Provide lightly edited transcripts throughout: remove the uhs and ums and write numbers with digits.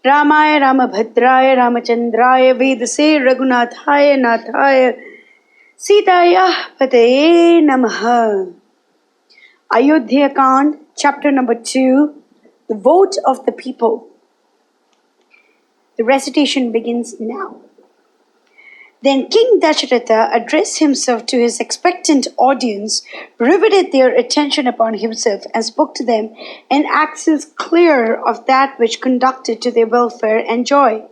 Ramaya Ramabhadraya Ramachandraya Vedase Raghunathaya Nathaya Sitaya Pataye Namaha. Ayodhya Kand, chapter number 2, the vote of the people. The recitation begins now. Then King Dasharatha addressed himself to his expectant audience, riveted their attention upon himself, and spoke to them in accents clear of that which conducted to their welfare and joy.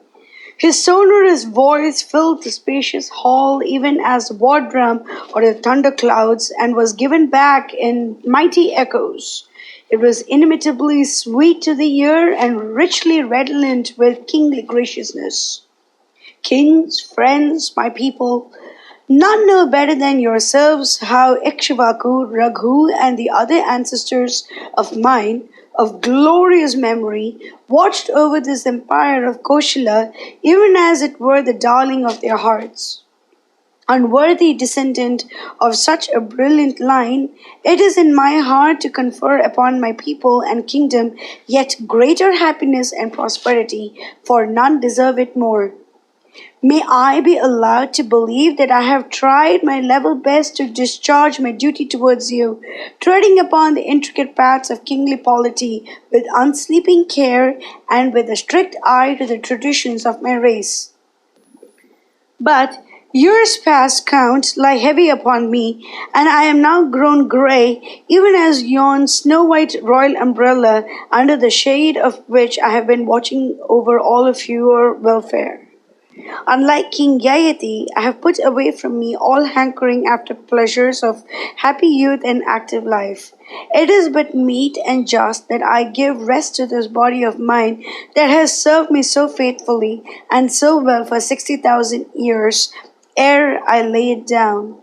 His sonorous voice filled the spacious hall even as war drum or the thunder clouds, and was given back in mighty echoes. It was inimitably sweet to the ear and richly redolent with kingly graciousness. Kings, friends, my people, none know better than yourselves how Ikshvaku, Raghu, and the other ancestors of mine, of glorious memory, watched over this empire of Koshala, even as it were the darling of their hearts. Unworthy descendant of such a brilliant line, it is in my heart to confer upon my people and kingdom yet greater happiness and prosperity, for none deserve it more. May I be allowed to believe that I have tried my level best to discharge my duty towards you, treading upon the intricate paths of kingly polity with unsleeping care and with a strict eye to the traditions of my race. But years past count lie heavy upon me, and I am now grown grey, even as yon snow-white royal umbrella, under the shade of which I have been watching over all of your welfare. Unlike King Yayati, I have put away from me all hankering after pleasures of happy youth and active life. It is but meet and just that I give rest to this body of mine that has served me so faithfully and so well for 60,000 years ere I lay it down.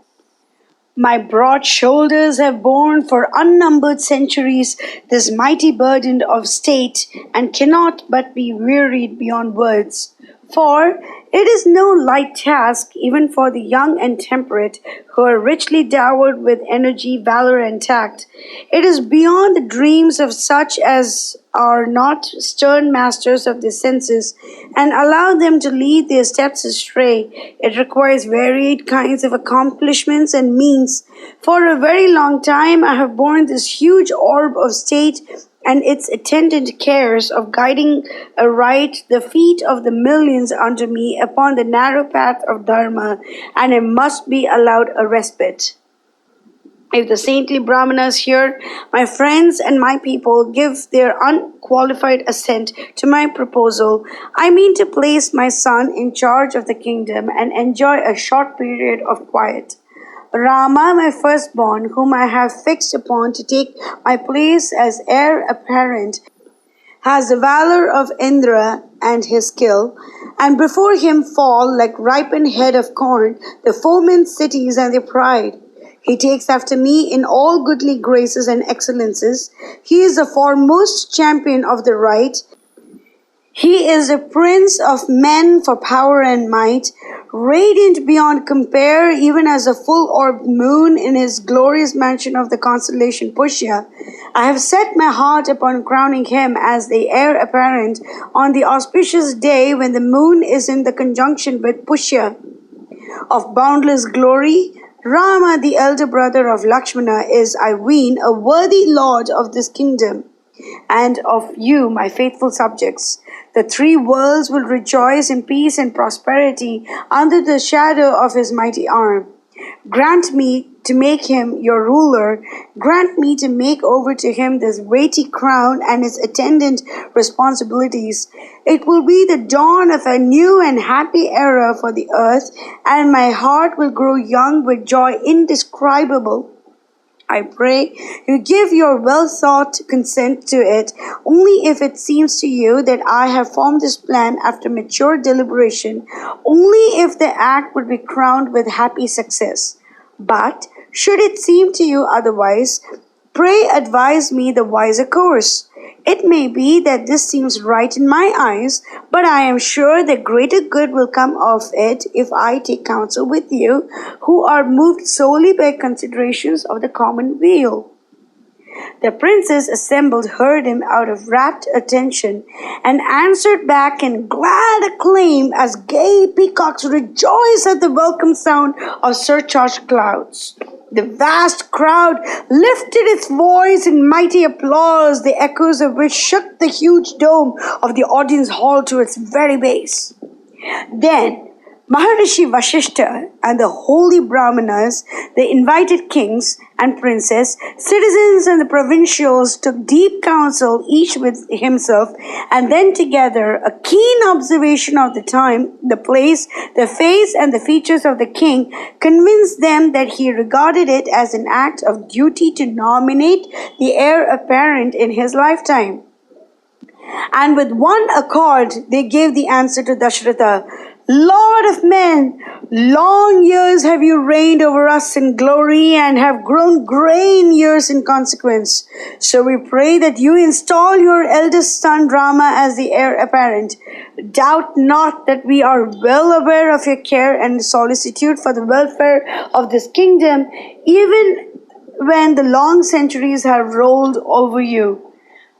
My broad shoulders have borne for unnumbered centuries this mighty burden of state, and cannot but be wearied beyond words. For it is no light task, even for the young and temperate, who are richly dowered with energy, valor, and tact. It is beyond the dreams of such as are not stern masters of their senses, and allow them to lead their steps astray. It requires varied kinds of accomplishments and means. For a very long time I have borne this huge orb of state and its attendant cares of guiding aright the feet of the millions under me upon the narrow path of Dharma, and it must be allowed a respite. If the saintly Brahmanas here, my friends and my people, give their unqualified assent to my proposal, I mean to place my son in charge of the kingdom and enjoy a short period of quiet. Rama, my firstborn, whom I have fixed upon to take my place as heir apparent, has the valor of Indra and his skill, and before him fall, like ripened head of corn, the foemen's cities and their pride. He takes after me in all goodly graces and excellences. He is the foremost champion of the right. He is the prince of men for power and might, radiant beyond compare, even as a full-orbed moon in his glorious mansion of the constellation Pushya. I have set my heart upon crowning him as the heir apparent on the auspicious day when the moon is in the conjunction with Pushya. Of boundless glory, Rama, the elder brother of Lakshmana, is, I ween, a worthy lord of this kingdom, and of you, my faithful subjects. The three worlds will rejoice in peace and prosperity under the shadow of his mighty arm. Grant me to make him your ruler. Grant me to make over to him this weighty crown and its attendant responsibilities. It will be the dawn of a new and happy era for the earth, and my heart will grow young with joy indescribable. I pray you give your well-thought consent to it, only if it seems to you that I have formed this plan after mature deliberation, only if the act would be crowned with happy success. But, should it seem to you otherwise, pray advise me the wiser course. It may be that this seems right in my eyes, but I am sure that greater good will come of it if I take counsel with you, who are moved solely by considerations of the common weal. The princes assembled heard him out of rapt attention, and answered back in glad acclaim as gay peacocks rejoice at the welcome sound of surcharged clouds. The vast crowd lifted its voice in mighty applause, the echoes of which shook the huge dome of the audience hall to its very base. Then Maharishi Vashishta and the holy Brahmanas, the invited kings and princes, citizens and the provincials took deep counsel, each with himself, and then together a keen observation of the time, the place, the face, and the features of the king convinced them that he regarded it as an act of duty to nominate the heir apparent in his lifetime. And with one accord they gave the answer to Dashratha, Lord of men, long years have you reigned over us in glory and have grown gray in years in consequence. So we pray that you install your eldest son Rama as the heir apparent. Doubt not that we are well aware of your care and solicitude for the welfare of this kingdom, even when the long centuries have rolled over you.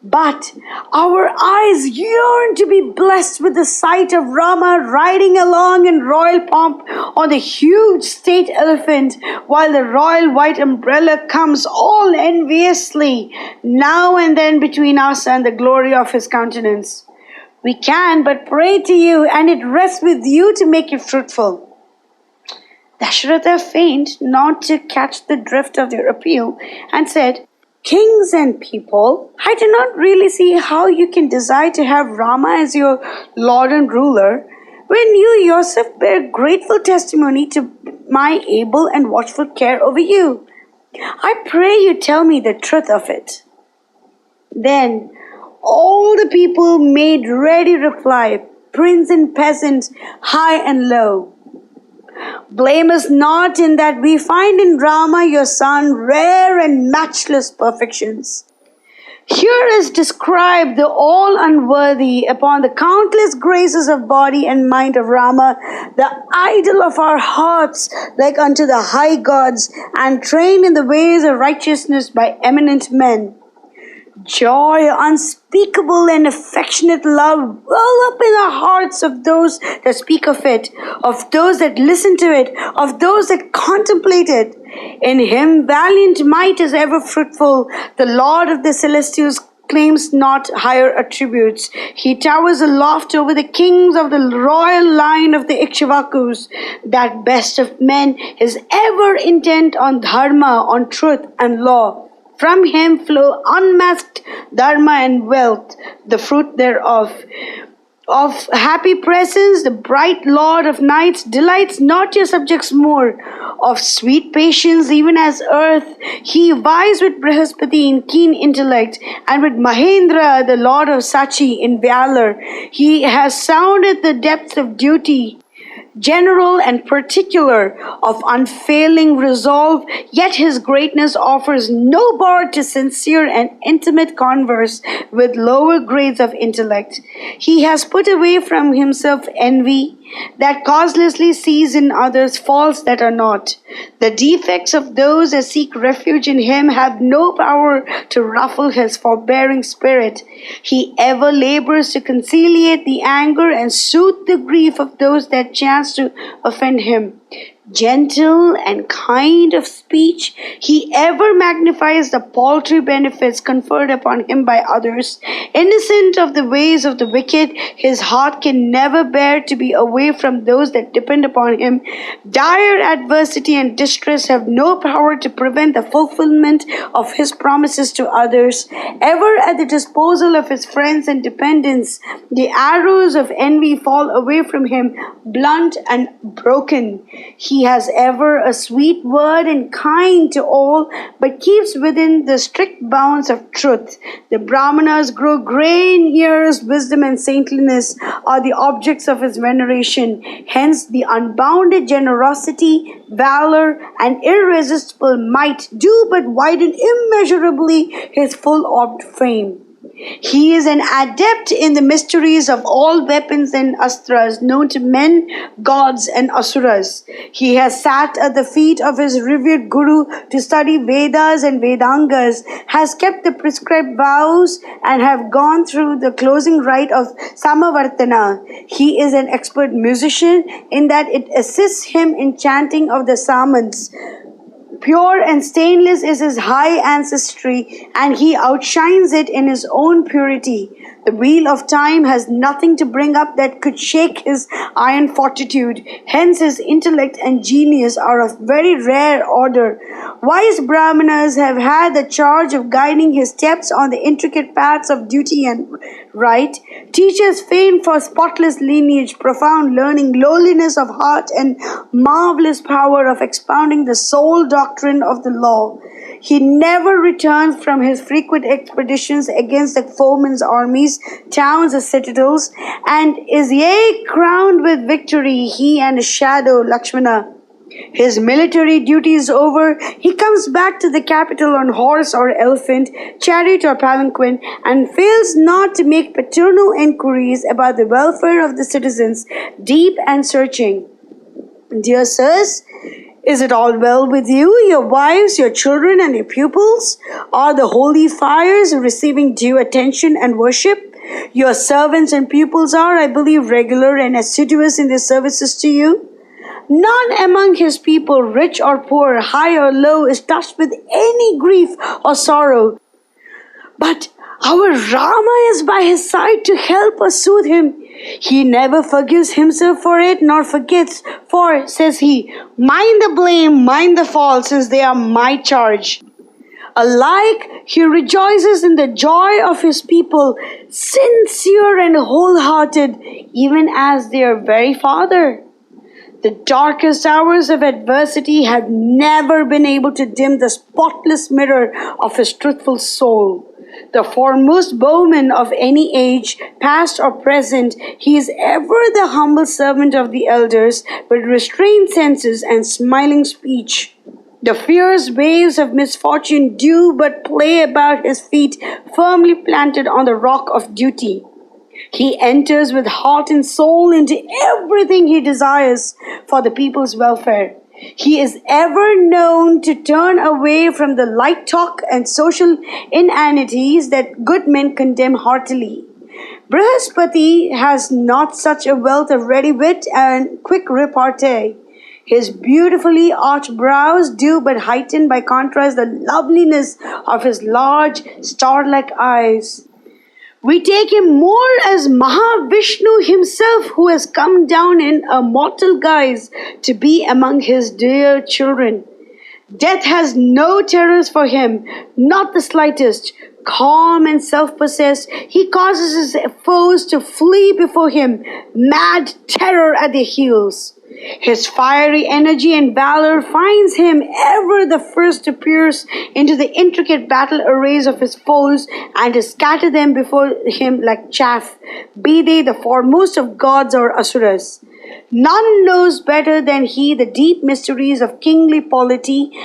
But our eyes yearn to be blessed with the sight of Rama riding along in royal pomp on the huge state elephant, while the royal white umbrella comes all enviously now and then between us and the glory of his countenance. We can but pray to you, and it rests with you to make it fruitful. Dashratha feigned not to catch the drift of their appeal and said, Kings and people, I do not really see how you can desire to have Rama as your lord and ruler when you yourself bear grateful testimony to my able and watchful care over you. I pray you tell me the truth of it. Then all the people made ready reply, prince and peasant, high and low. Blame us not in that we find in Rama your son rare and matchless perfections. Here is described the all unworthy upon the countless graces of body and mind of Rama, the idol of our hearts like unto the high gods, and trained in the ways of righteousness by eminent men. Joy unspeakable and affectionate love well up in the hearts of those that speak of it, of those that listen to it, of those that contemplate it. In him valiant might is ever fruitful. The Lord of the Celestials claims not higher attributes. He towers aloft over the kings of the royal line of the Ikshvakus. That best of men is ever intent on dharma, on truth and law. From him flow unmasked dharma and wealth, the fruit thereof. Of happy presence, the bright lord of nights delights not your subjects more. Of sweet patience, even as earth, he vies with Brihaspati in keen intellect, and with Mahendra, the lord of Sachi, in valor. He has sounded the depths of duty, general and particular, of unfailing resolve, yet his greatness offers no bar to sincere and intimate converse with lower grades of intellect. He has put away from himself envy, that causelessly sees in others faults that are not. The defects of those that seek refuge in him have no power to ruffle his forbearing spirit. He ever labors to conciliate the anger and soothe the grief of those that chance to offend him. Gentle and kind of speech, he ever magnifies the paltry benefits conferred upon him by others. Innocent of the ways of the wicked, his heart can never bear to be away from those that depend upon him. Dire adversity and distress have no power to prevent the fulfillment of his promises to others. Ever at the disposal of his friends and dependents, the arrows of envy fall away from him, blunt and broken. He has ever a sweet word and kind to all, but keeps within the strict bounds of truth. The Brahmanas grow grey in years, wisdom and saintliness are the objects of his veneration. Hence the unbounded generosity, valor, and irresistible might do but widen immeasurably his full-orbed fame. He is an adept in the mysteries of all weapons and astras known to men, gods, and asuras. He has sat at the feet of his revered Guru to study Vedas and Vedangas, has kept the prescribed vows, and have gone through the closing rite of Samavartana. He is an expert musician in that it assists him in chanting of the Samans. Pure and stainless is his high ancestry, and he outshines it in his own purity. The wheel of time has nothing to bring up that could shake his iron fortitude. Hence his intellect and genius are of very rare order. Wise Brahmanas have had the charge of guiding his steps on the intricate paths of duty and right. Teachers famed for spotless lineage, profound learning, lowliness of heart, and marvelous power of expounding the sole doctrine of the law. He never returns from his frequent expeditions against the foeman's armies, towns, or citadels, and is yea crowned with victory, he and his shadow, Lakshmana. His military duties over, he comes back to the capital on horse or elephant, chariot or palanquin, and fails not to make paternal inquiries about the welfare of the citizens, deep and searching. Dear sirs, is it all well with you, your wives, your children, and your pupils? Are the holy fires receiving due attention and worship? Your servants and pupils are, I believe, regular and assiduous in their services to you. None among his people, rich or poor, high or low, is touched with any grief or sorrow. But our Rama is by his side to help or soothe him. He never forgives himself for it, nor forgets, for, says he, mind the blame, mind the fault, since they are my charge. Alike, he rejoices in the joy of his people, sincere and wholehearted, even as their very father. The darkest hours of adversity have never been able to dim the spotless mirror of his truthful soul. The foremost bowman of any age, past or present, he is ever the humble servant of the elders, with restrained senses and smiling speech. The fierce waves of misfortune do but play about his feet, firmly planted on the rock of duty. He enters with heart and soul into everything he desires for the people's welfare. He is ever known to turn away from the light talk and social inanities that good men condemn heartily. Brihaspati has not such a wealth of ready wit and quick repartee. His beautifully arched brows do but heighten by contrast the loveliness of his large, star-like eyes. We take him more as Mahavishnu himself, who has come down in a mortal guise to be among his dear children. Death has no terrors for him, not the slightest. Calm and self-possessed, he causes his foes to flee before him, mad terror at their heels. His fiery energy and valor finds him ever the first to pierce into the intricate battle arrays of his foes and to scatter them before him like chaff, be they the foremost of gods or asuras. None knows better than he the deep mysteries of kingly polity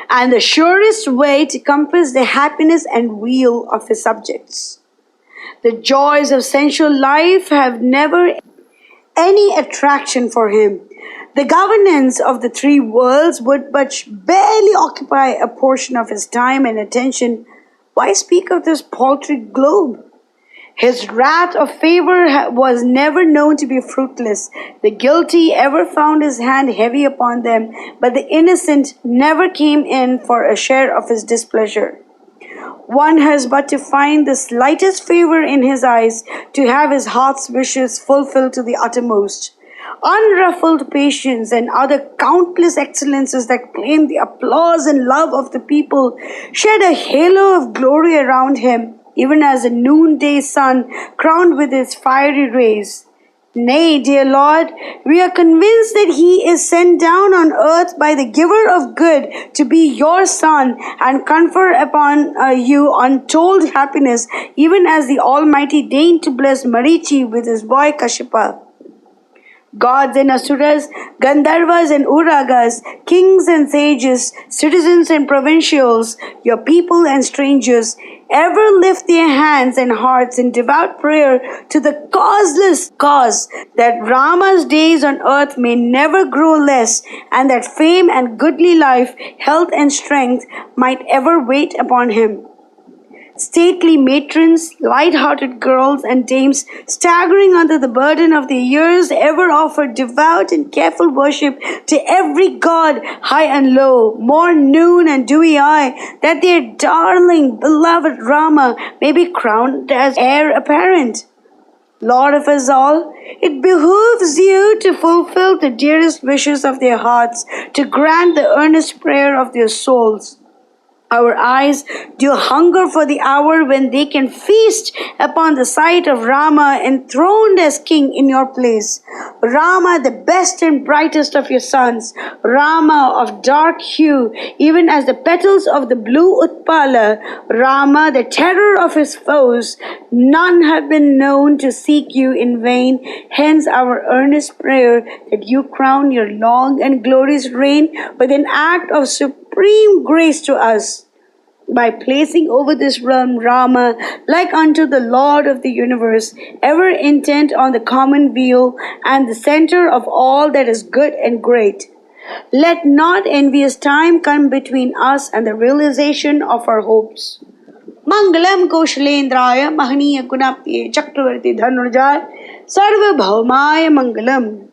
and the surest way to compass the happiness and weal of his subjects. The joys of sensual life have never any attraction for him. The governance of the three worlds would but barely occupy a portion of his time and attention. Why speak of this paltry globe? His wrath of favor was never known to be fruitless. The guilty ever found his hand heavy upon them, but the innocent never came in for a share of his displeasure. One has but to find the slightest favor in his eyes to have his heart's wishes fulfilled to the uttermost. Unruffled patience and other countless excellences that claim the applause and love of the people shed a halo of glory around him, even as a noonday sun crowned with its fiery rays. Nay, dear Lord, we are convinced that he is sent down on earth by the giver of good to be your son and confer upon you untold happiness, even as the Almighty deigned to bless Marichi with his boy Kashyapa. Gods and asuras, Gandharvas and Uragas, kings and sages, citizens and provincials, your people and strangers, ever lift their hands and hearts in devout prayer to the causeless cause that Rama's days on earth may never grow less, and that fame and goodly life, health and strength might ever wait upon him. Stately matrons, light-hearted girls and dames, staggering under the burden of their years, ever offered devout and careful worship to every god, high and low, morn, noon, and dewy eye, that their darling, beloved Rama may be crowned as heir apparent. Lord of us all, it behooves you to fulfill the dearest wishes of their hearts, to grant the earnest prayer of their souls. Our eyes do hunger for the hour when they can feast upon the sight of Rama enthroned as king in your place. Rama, the best and brightest of your sons. Rama of dark hue, even as the petals of the blue Utpala. Rama, the terror of his foes. None have been known to seek you in vain. Hence our earnest prayer that you crown your long and glorious reign with an act of supreme grace to us, by placing over this realm Rama, like unto the Lord of the universe, ever intent on the common weal and the center of all that is good and great. Let not envious time come between us and the realization of our hopes. Mangalam Koshalendraya Mahaniya Gunapye Chakravarti Dhanurjaya Sarva Bhaumaya Mangalam.